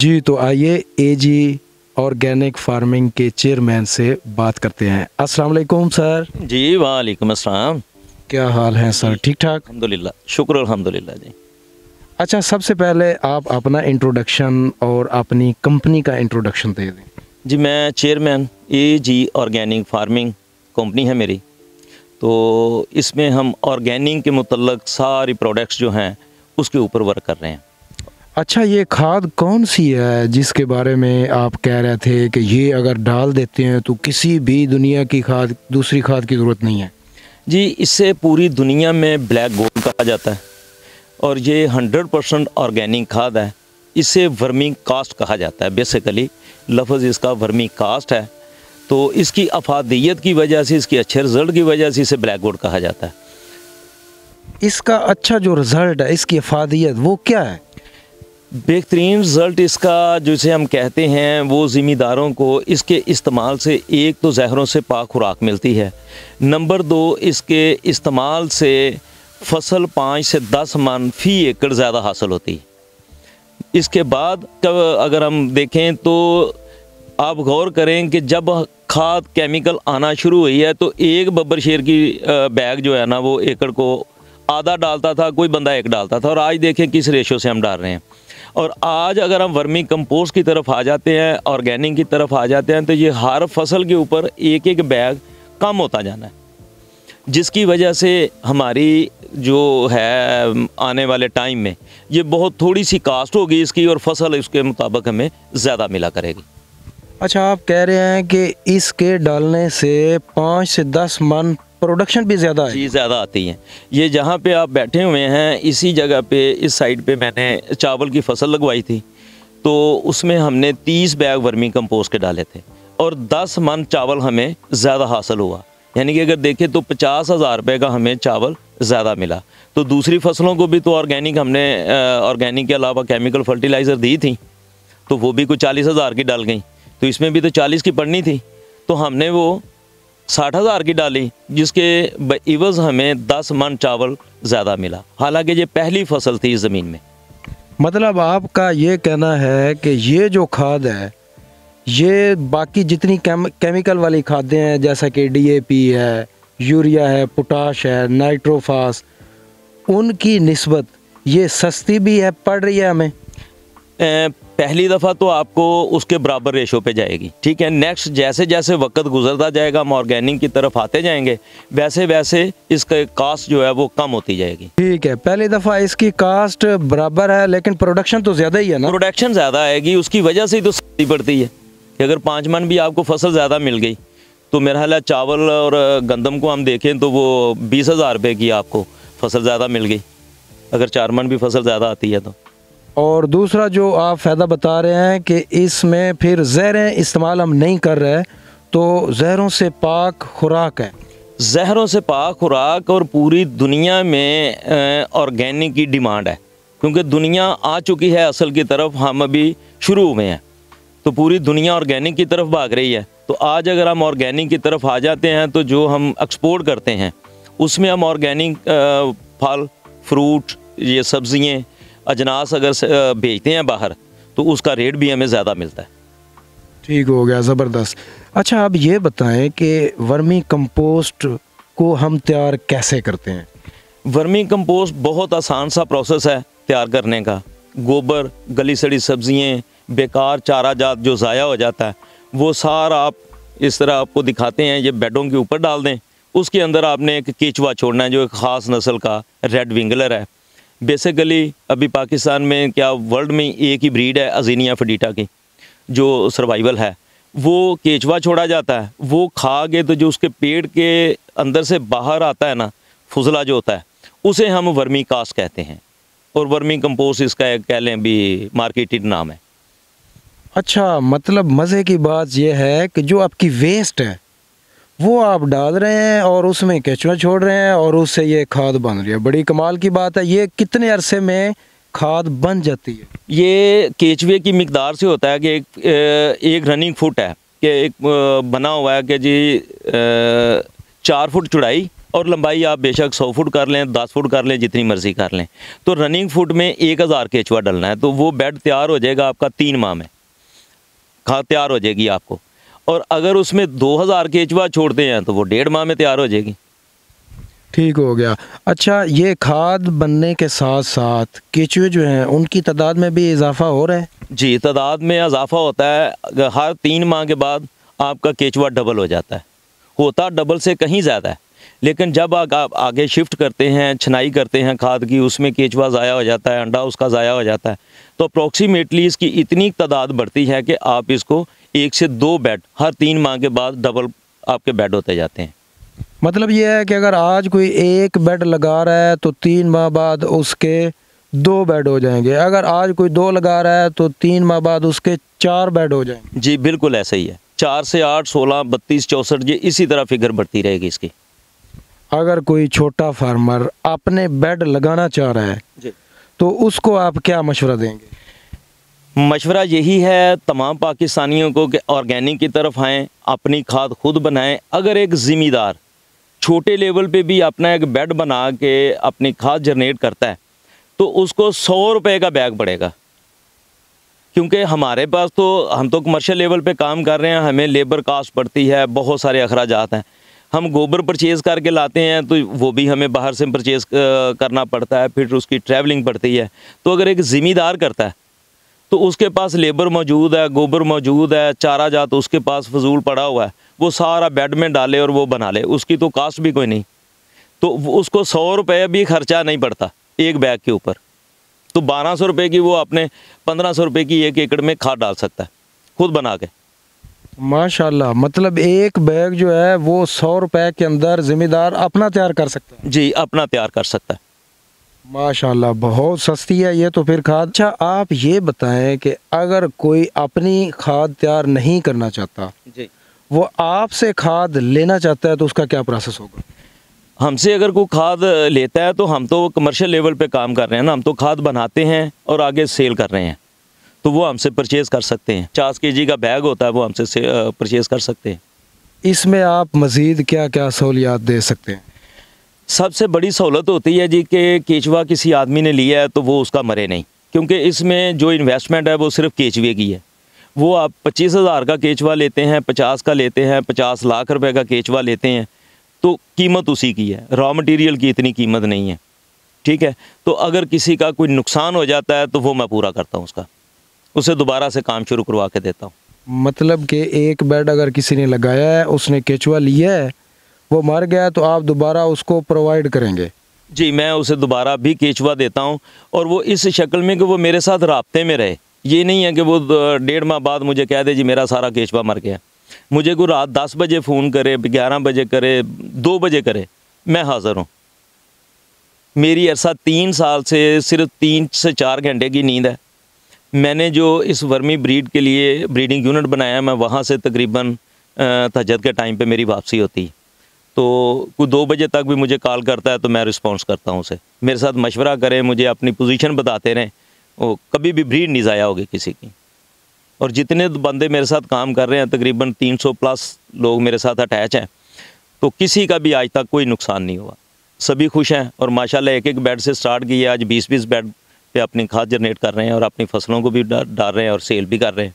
जी, तो आइए एजी organic farming के चेयरमैन से बात करते हैं। अस्सलाम वालेकुम सर। जी वालेकुम अस्सलाम। क्या हाल है सर, ठीक ठाक? अल्हम्दुलिल्लाह, शुक्र अल्हम्दुलिल्लाह जी। अच्छा, सबसे पहले आप अपना इंट्रोडक्शन और अपनी कंपनी का इंट्रोडक्शन दे दें। जी मैं चेयरमैन एजी ऑर्गेनिक फार्मिंग कंपनी है मेरी। तो इसमें हम ऑर्गेनिक के मुतल्लक सारी प्रोडक्ट्स जो हैं उसके ऊपर वर्क कर रहे हैं। अच्छा, ये खाद कौन सी है जिसके बारे में आप कह रहे थे कि ये अगर डाल देते हैं तो किसी भी दुनिया की खाद, दूसरी खाद की ज़रूरत नहीं है? जी, इससे पूरी दुनिया में ब्लैक गोल्ड कहा जाता है और ये 100% ऑर्गेनिक खाद है। इसे वर्मी कास्ट कहा जाता है। बेसिकली लफ्ज़ इसका वर्मी कास्ट है। तो इसकी अफादियत की वजह से, इसके अच्छे रिज़ल्ट की वजह से इसे ब्लैक गोल्ड कहा जाता है। इसका अच्छा जो रिज़ल्ट है, इसकी अफादियत वो क्या है? बेहतरीन रिज़ल्ट इसका जिसे हम कहते हैं वो ज़िम्मेदारों को इसके इस्तेमाल से एक तो ज़हरों से पाक खुराक मिलती है। नंबर 2, इसके इस्तेमाल से फसल 5 से 10 मन फ़ी एकड़ ज़्यादा हासिल होती है। इसके बाद अगर हम देखें तो आप गौर करें कि जब खाद केमिकल आना शुरू हुई है तो एक बब्बर शेर की बैग जो है ना वो एकड़ को आधा डालता था, कोई बंदा एक डालता था, और आज देखें किस रेशो से हम डाल रहे हैं। और आज अगर हम वर्मी कंपोस्ट की तरफ आ जाते हैं, ऑर्गेनिक की तरफ आ जाते हैं, तो ये हर फसल के ऊपर एक एक बैग कम होता जाना है, जिसकी वजह से हमारी जो है आने वाले टाइम में ये बहुत थोड़ी सी कास्ट होगी इसकी और फसल इसके मुताबिक हमें ज़्यादा मिला करेगी। अच्छा, आप कह रहे हैं कि इसके डालने से 5 से 10 मन प्रोडक्शन भी ज़्यादा है? जी, ज़्यादा आती हैं। ये जहाँ पे आप बैठे हुए हैं इसी जगह पे, इस साइड पे मैंने चावल की फसल लगवाई थी, तो उसमें हमने 30 बैग वर्मी कंपोस्ट के डाले थे और 10 मन चावल हमें ज़्यादा हासिल हुआ। यानी कि अगर देखें तो 50,000 रुपये का हमें चावल ज़्यादा मिला। तो दूसरी फसलों को भी तो ऑर्गेनिक हमने ऑर्गेनिक के अलावा केमिकल फर्टिलाइज़र दी थी, तो वो भी कुछ 40,000 की डल गई। तो इसमें भी तो 40 की पड़नी थी, तो हमने वो 60,000 की डाली, जिसके इवज़ हमें 10 मन चावल ज़्यादा मिला। हालांकि ये पहली फसल थी इस ज़मीन में। मतलब आपका ये कहना है कि ये जो खाद है, ये बाकी जितनी केमिकल वाली खादें हैं जैसा कि डीएपी है, यूरिया है, पोटाश है, नाइट्रोफास, उनकी निस्बत ये सस्ती भी है पड़ रही है हमें? पहली दफ़ा तो आपको उसके बराबर रेशो पे जाएगी, ठीक है। नेक्स्ट जैसे जैसे वक्त गुजरता जाएगा, हम ऑर्गेनिक की तरफ आते जाएंगे, वैसे वैसे इसका कास्ट जो है वो कम होती जाएगी। ठीक है, पहली दफ़ा इसकी कास्ट बराबर है लेकिन प्रोडक्शन तो ज़्यादा ही है ना? प्रोडक्शन ज़्यादा आएगी, उसकी वजह से ही तो सस्ती पड़ती है कि अगर 5 मन भी आपको फसल ज़्यादा मिल गई तो मेरा ख्याल है चावल और गंदम को हम देखें तो वो 20,000 रुपये की आपको फसल ज़्यादा मिल गई, अगर 4 मन भी फसल ज़्यादा आती है तो। और दूसरा जो आप फ़ायदा बता रहे हैं कि इसमें फिर ज़हरें इस्तेमाल हम नहीं कर रहे, तो ज़हरों से पाक खुराक है। ज़हरों से पाक खुराक, और पूरी दुनिया में ऑर्गेनिक की डिमांड है, क्योंकि दुनिया आ चुकी है असल की तरफ, हम अभी शुरू हुए हैं, तो पूरी दुनिया ऑर्गेनिक की तरफ भाग रही है। तो आज अगर हम ऑर्गेनिक की तरफ आ जाते हैं तो जो हम एक्सपोर्ट करते हैं उसमें हम ऑर्गेनिक फल, फ्रूट, ये सब्ज़ियाँ, अजनास अगर भेजते हैं बाहर तो उसका रेट भी हमें ज़्यादा मिलता है। ठीक हो गया, ज़बरदस्त। अच्छा, आप ये बताएं कि वर्मी कंपोस्ट को हम तैयार कैसे करते हैं? वर्मी कंपोस्ट बहुत आसान सा प्रोसेस है तैयार करने का। गोबर, गली सड़ी सब्ज़ियाँ, बेकार चारा जात जो ज़ाया हो जाता है वो सारा आप इस तरह आपको दिखाते हैं, ये बेडों के ऊपर डाल दें। उसके अंदर आपने एक केचुआ छोड़ना है जो एक ख़ास नस्ल का रेड विंगलर है। बेसिकली अभी पाकिस्तान में क्या वर्ल्ड में एक ही ब्रीड है अजीनिया फडीटा की जो सर्वाइवल है, वो केचुआ छोड़ा जाता है। वो खा के तो जो उसके पेट के अंदर से बाहर आता है ना, फुजला जो होता है, उसे हम वर्मी कास्ट कहते हैं, और वर्मी कंपोस्ट इसका एक कह लें भी मार्केटेड नाम है। अच्छा, मतलब मज़े की बात यह है कि जो आपकी वेस्ट है वो आप डाल रहे हैं और उसमें केचुआ छोड़ रहे हैं और उससे ये खाद बन रही है। बड़ी कमाल की बात है। ये कितने अरसे में खाद बन जाती है? ये केचुए की मिकदार से होता है कि एक रनिंग फुट है कि एक बना हुआ है कि जी 4 फुट चौड़ाई और लंबाई आप बेशक 100 फुट कर लें, 10 फुट कर लें, जितनी मर्ज़ी कर लें। तो रनिंग फुट में 1000 केचुआ डलना है, तो वो बेड तैयार हो जाएगा आपका 3 माह में, खाद तैयार हो जाएगी आपको। और अगर उसमें 2000 केचुआ छोड़ते हैं तो वो 1.5 माह में तैयार हो जाएगी। ठीक हो गया। अच्छा, ये खाद बनने के साथ साथ केचुए जो हैं उनकी तादाद में भी इजाफा हो रहा है? जी, तादाद में इजाफा होता है। हर 3 माह के बाद आपका केचुआ डबल हो जाता है, होता डबल से कहीं ज़्यादा है। लेकिन जब आप आगे शिफ्ट करते हैं, छनाई करते हैं खाद की, उसमें केचुआ ज़ाया हो जाता है, अंडा उसका ज़ाया हो जाता है, तो अप्रॉक्सीमेटली इसकी इतनी तादाद बढ़ती है कि आप इसको 1 से 2 बेड हर 3 माह के बाद डबल आपके बेड होते जाते हैं। मतलब ये है कि अगर आज कोई 1 बेड लगा रहा है तो 3 माह बाद उसके 2 बेड हो जाएंगे, अगर आज कोई 2 लगा रहा है तो 3 माह बाद उसके 4 बेड हो जाएंगे। जी बिल्कुल ऐसा ही है। 4 से 8, 16, 32, 64 ये इसी तरह फिगर बढ़ती रहेगी इसकी। अगर कोई छोटा फार्मर अपने बेड लगाना चाह रहा है जी, तो उसको आप क्या मशवरा देंगे? मशवरा यही है तमाम पाकिस्तानियों को कि ऑर्गेनिक की तरफ आएँ, अपनी खाद खुद बनाएं। अगर एक ज़िम्मेदार छोटे लेवल पे भी अपना एक बेड बना के अपनी खाद जनरेट करता है तो उसको 100 रुपये का बैग पड़ेगा, क्योंकि हमारे पास तो हम तो कमर्शियल लेवल पे काम कर रहे हैं, हमें लेबर कास्ट पड़ती है, बहुत सारे अखराजात हैं। हम गोबर परचेज़ करके लाते हैं तो वो भी हमें बाहर से परचेज़ करना पड़ता है, फिर उसकी ट्रैवलिंग पड़ती है। तो अगर एक ज़िम्मेदार करता है तो उसके पास लेबर मौजूद है, गोबर मौजूद है, चारा जात उसके पास फजूल पड़ा हुआ है, वो सारा बेड में डाले और वो बना ले, उसकी तो कास्ट भी कोई नहीं, तो उसको 100 रुपये भी खर्चा नहीं पड़ता एक बैग के ऊपर। तो 1200 रुपये की वो अपने 1500 रुपये की 1 एकड़ में खाद डाल सकता है खुद बना के। माशाल्लाह, मतलब एक बैग जो है वो 100 रुपये के अंदर ज़िम्मेदार अपना तैयार कर सकता है। जी, अपना तैयार कर सकता है। माशाल्लाह, बहुत सस्ती है ये तो फिर खाद। अच्छा, आप ये बताएं कि अगर कोई अपनी खाद तैयार नहीं करना चाहता, जी, वो आपसे खाद लेना चाहता है तो उसका क्या प्रोसेस होगा? हमसे अगर कोई खाद लेता है तो हम तो कमर्शियल लेवल पे काम कर रहे हैं ना, हम तो खाद बनाते हैं और आगे सेल कर रहे हैं, तो वो हमसे परचेज़ कर सकते हैं। 50 केजी का बैग होता है, वो हमसे परचेज़ कर सकते हैं। इसमें आप मज़ीद क्या क्या सहूलियात दे सकते हैं? सबसे बड़ी सहूलत होती है जी कि केचुआ किसी आदमी ने लिया है तो वो उसका मरे नहीं, क्योंकि इसमें जो इन्वेस्टमेंट है वो सिर्फ केचुए की है। वो आप 25,000 का केचुआ लेते हैं, 50 का लेते हैं, 50 लाख रुपए का केचुआ लेते हैं, तो कीमत उसी की है, रॉ मटेरियल की इतनी कीमत नहीं है। ठीक है, तो अगर किसी का कोई नुकसान हो जाता है तो वो मैं पूरा करता हूँ उसका, उसे दोबारा से काम शुरू करवा के देता हूँ। मतलब कि एक बेड अगर किसी ने लगाया है, उसने केचुआ लिया है, वो मर गया तो आप दोबारा उसको प्रोवाइड करेंगे? जी, मैं उसे दोबारा भी केचुआ देता हूँ, और वो इस शक्ल में कि वो मेरे साथ राब्ते में रहे। ये नहीं है कि वो 1.5 माह बाद मुझे कह दे जी मेरा सारा केचुआ मर गया। मुझे कोई रात 10 बजे फ़ोन करे, 11 बजे करे, 2 बजे करे, मैं हाज़िर हूँ। मेरी अरसा 3 साल से सिर्फ 3 से 4 घंटे की नींद है। मैंने जो इस वर्मी ब्रीड के लिए ब्रीडिंग यूनिट बनाया, मैं वहाँ से तकरीबन तहज्जुद के टाइम पे मेरी वापसी होती है, तो कोई 2 बजे तक भी मुझे कॉल करता है तो मैं रिस्पॉन्स करता हूँ उसे। मेरे साथ मशवरा करें, मुझे अपनी पोजीशन बताते रहें, वो कभी भी ब्रीड नहीं ज़ाया होगी किसी की। और जितने बंदे मेरे साथ काम कर रहे हैं, तकरीबन 300 प्लस लोग मेरे साथ अटैच हैं, तो किसी का भी आज तक कोई नुकसान नहीं हुआ, सभी खुश हैं। और माशाल्लाह एक बेड से स्टार्ट किया, आज 20 बेड पे अपनी खाद जनरेट कर रहे हैं और अपनी फसलों को भी डाल रहे हैं और सेल भी कर रहे हैं।